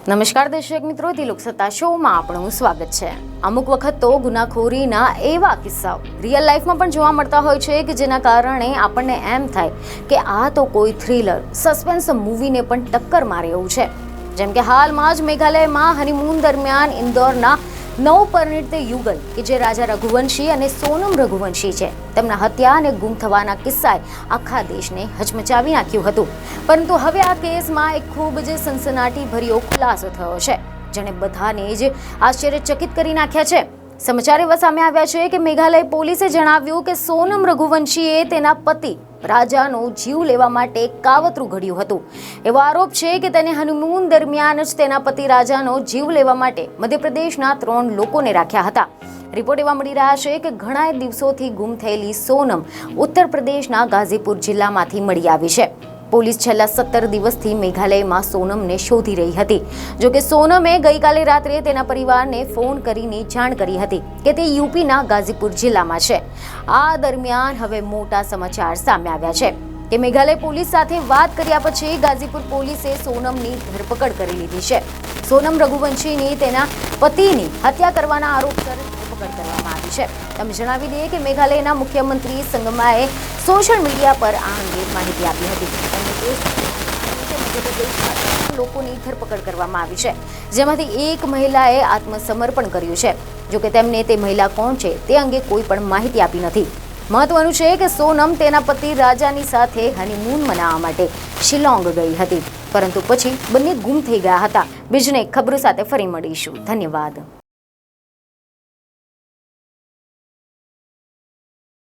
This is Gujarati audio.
નમસ્કાર દર્શક મિત્રો, તિલોક સત્તા શોમાં આપણું સ્વાગત છે। અમુક વખત તો ગુનાખોરીના એવા કિસ્સાઓ રિયલ લાઈફમાં પણ જોવા મળતા હોય છે કે જેના કારણે આપણને એમ થાય કે આ તો કોઈ થ્રિલર સસ્પેન્સ મૂવીને પણ ટક્કર મારે એવું છે। જેમ કે હાલમાં જ મેઘાલયમાં હનીમૂન દરમિયાન ઇન્દોરના નવપરિણીત યુગલ કે જે રાજા રઘુવંશી અને સોનમ રઘુવંશી છે તેમના હત્યા અને ગુમ થવાના કિસ્સાએ આખા દેશને હચમચાવી નાખ્યું હતું। પરંતુ હવે આ કેસમાં એક ખૂબ જ સનસનાટીભર્યો ખુલાસો થયો છે જેણે બધાને જ આશ્ચર્યચકિત કરી નાખ્યા છે। સમાચાર એવા સામે આવ્યા છે કે મેઘાલય પોલીસે જણાવ્યું કે સોનમ રઘુવંશીએ તેના પતિ રાજાનો જીવ લેવા માટે કાવતરું ઘડ્યું હતું। એવો આરોપ છે કે તેને હનીમૂન દરમિયાન જ તેના પતિ રાજાનો જીવ લેવા માટે મધ્યપ્રદેશના 3 લોકોને રાખ્યા હતા। રિપોર્ટ એવા મળી રહ્યા છે કે ઘણા દિવસોથી ગુમ થયેલી સોનમ ઉત્તર પ્રદેશના ગાઝીપુર જિલ્લામાંથી મળી આવી છે। પોલીસ છેલ્લા 17 દિવસથી મેઘાલયમાં સોનમને શોધી રહી હતી। જોકે સોનમે ગઈકાલે રાત્રે તેના પરિવારને ફોન કરીને જાણ કરી હતી કે તે યુપીના ગાઝીપુર જિલ્લામાં છે। આ દરમિયાન હવે મોટા સમાચાર સામે આવ્યા છે કે મેઘાલય પોલીસ સાથે વાત કર્યા પછી ગાઝીપુર પોલીસે સોનમની ધરપકડ કરી લીધી છે। સોનમ રઘુવંશીની તેના પતિની હત્યા કરવાના આરોપસર ધરપકડ કરવામાં આવી છે। તમે જણાવી દઈએ કે મેઘાલયના મુખ્યમંત્રી સંગમાએ સોશિયલ મીડિયા પર આ અંગે માહિતી આપી હતી। લોકોની ધરપકડ કરવામાં આવી છે, જેમાંથી એક મહિલાએ આત્મસમર્પણ કર્યું છે। જોકે તેમને તે મહિલા કોણ છે તે અંગે કોઈ પણ માહિતી આપી નથી। મહત્વનું છે કે સોનમ તેના પતિ રાજાની સાથે હનીમૂન મનાવવા માટે શિલોંગ ગઈ હતી, પરંતુ પછી બંને ગુમ થઈ ગયા હતા। બીજને ખબરો સાથે ફરી મળીશું। ધન્યવાદ।